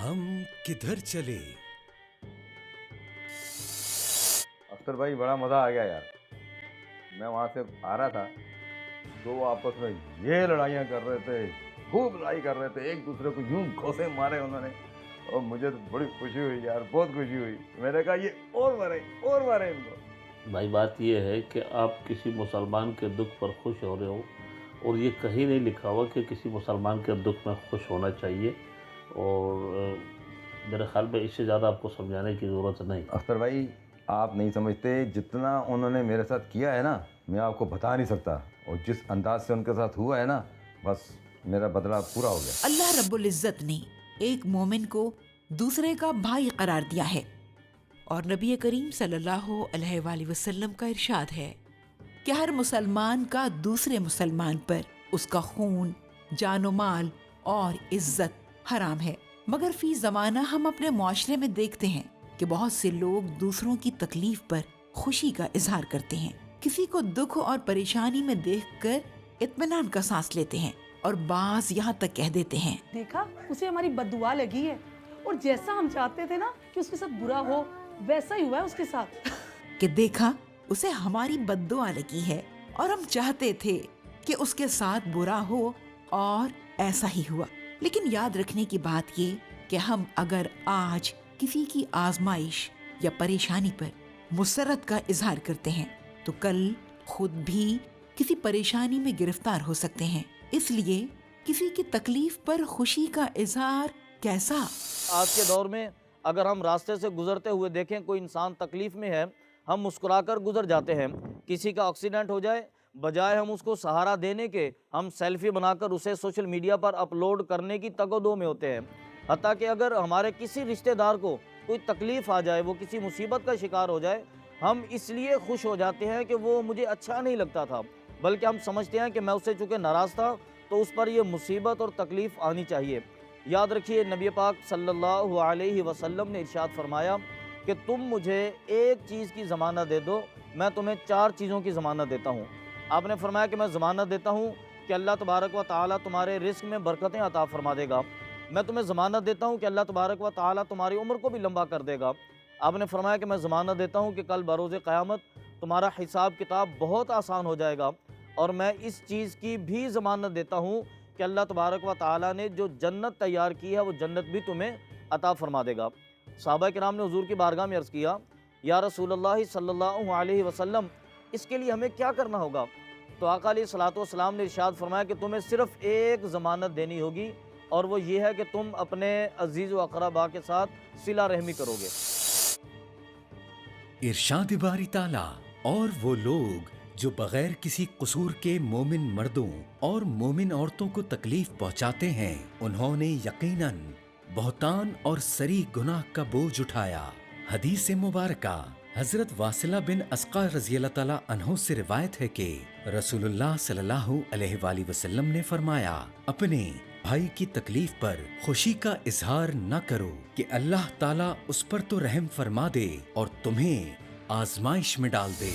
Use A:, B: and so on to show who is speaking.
A: हम किधर चले।
B: अख्तर भाई बड़ा मज़ा आ गया यार। मैं वहाँ से आ रहा था तो वो आपस में ये लड़ाइयाँ कर रहे थे, खूब लड़ाई कर रहे थे, एक दूसरे को यूं घोंसे मारे उन्होंने। और मुझे तो बड़ी खुशी हुई यार, बहुत खुशी हुई। मैंने कहा ये और मारे इनको।
C: भाई बात ये है कि आप किसी मुसलमान के दुख पर खुश हो रहे हो और ये कहीं नहीं लिखा हुआ कि किसी मुसलमान के दुख में खुश होना चाहिए। और मेरे ख्याल में इससे ज़्यादा आपको समझाने की ज़रूरत नहीं।
B: अख्तर भाई आप नहीं समझते, जितना उन्होंने मेरे साथ किया है ना, मैं आपको बता नहीं सकता। और जिस अंदाज से उनके साथ हुआ है ना, बस मेरा बदला पूरा हो गया।
D: अल्लाह रब्बुल इज़्ज़त ने एक मोमिन को दूसरे का भाई करार दिया है और नबी करीम सल्लल्लाहु अलैहि वसल्लम का इरशाद है कि हर मुसलमान का दूसरे मुसलमान पर उसका खून, जानो माल और इज्जत हराम है। मगर फी ज़माना हम अपने मुआशरे में देखते हैं कि बहुत से लोग दूसरों की तकलीफ पर खुशी का इजहार करते हैं। किसी को दुख और परेशानी में देखकर इत्मीनान का सांस लेते हैं और बाज यहाँ तक कह देते हैं,
E: देखा उसे हमारी बद्दुआ लगी है और जैसा हम चाहते थे ना कि उसके साथ बुरा हो, वैसा ही हुआ है उसके साथ।
D: कि देखा उसे हमारी बद्दुआ लगी है और हम चाहते थे कि उसके साथ बुरा हो और ऐसा ही हुआ। लेकिन याद रखने की बात ये कि हम अगर आज किसी की आजमाइश या परेशानी पर मुसरत का इजहार करते हैं तो कल खुद भी किसी परेशानी में गिरफ्तार हो सकते हैं। इसलिए किसी की तकलीफ पर खुशी का इजहार कैसा।
F: आज के दौर में अगर हम रास्ते से गुजरते हुए देखें कोई इंसान तकलीफ में है, हम मुस्कुराकर गुजर जाते हैं। किसी का एक्सीडेंट हो जाए, बजाय हम उसको सहारा देने के, हम सेल्फी बनाकर उसे सोशल मीडिया पर अपलोड करने की तगदो में होते हैं। हत्ता कि अगर हमारे किसी रिश्तेदार को कोई तकलीफ़ आ जाए, वो किसी मुसीबत का शिकार हो जाए, हम इसलिए खुश हो जाते हैं कि वो मुझे अच्छा नहीं लगता था, बल्कि हम समझते हैं कि मैं उससे चूँकि नाराज़ था तो उस पर यह मुसीबत और तकलीफ़ आनी चाहिए। याद रखिए नबी पाक सल्लल्लाहु अलैहि वसल्लम ने इरशाद फरमाया कि तुम मुझे एक चीज़ की ज़मानत दे दो, मैं तुम्हें 4 चीज़ों की ज़मानत देता हूँ। आपने फरमाया कि मैं ज़मानत देता हूँ कि अल्लाह तबारक व ताला तुम्हारे रिस्क में बरकतें अता फरमा देगा। मैं तुम्हें ज़मानत देता हूँ कि अल्लाह तबारक व ताला तुम्हारी उम्र को भी लंबा कर देगा। आपने फरमाया कि मैं ज़मानत देता हूँ कि कल बरोज़ क़यामत तुम्हारा हिसाब किताब बहुत आसान हो जाएगा। और मैं इस चीज़ की भी ज़मानत देता हूँ कि अल्लाह तबारक व ताला ने जो जन्नत तैयार की है वो जन्नत भी तुम्हें अता फरमा देगा। सहाबा किराम ने हुज़ूर की बारगाह में अर्ज़ किया, या रसूलल्लाह सल्लल्लाहु अलैहि वसल्लम, इसके लिए हमें क्या करना होगा? तो आका अलैहिस्सलातु वस्सलाम ने इरशाद फरमाया कि तुम्हें सिर्फ़ एक ज़मानत देनी होगी और वो ये है कि तुम अपने अजीज़ व अक़रबा के साथ सिला रहमी करोगे।
A: इरशाद बारी ताला, और वो लोग जो बगैर किसी कसूर के मोमिन मर्दों और मोमिन औरतों को तकलीफ पहुंचाते हैं, उन्होंने यकीनन बहुतान और सरी गुनाह का बोझ उठाया। हदीस मुबारका हजरत वासिला बिन अस्का रज़ियल्लाहु ताला अन्हु से रिवायत है कि रसूलुल्लाह सल्लल्लाहु अलैहि वसल्लम ने फरमाया, अपने भाई की तकलीफ पर खुशी का इजहार न करो कि अल्लाह ताला उस पर तो रहम फरमा दे और तुम्हें आजमाइश में डाल दे।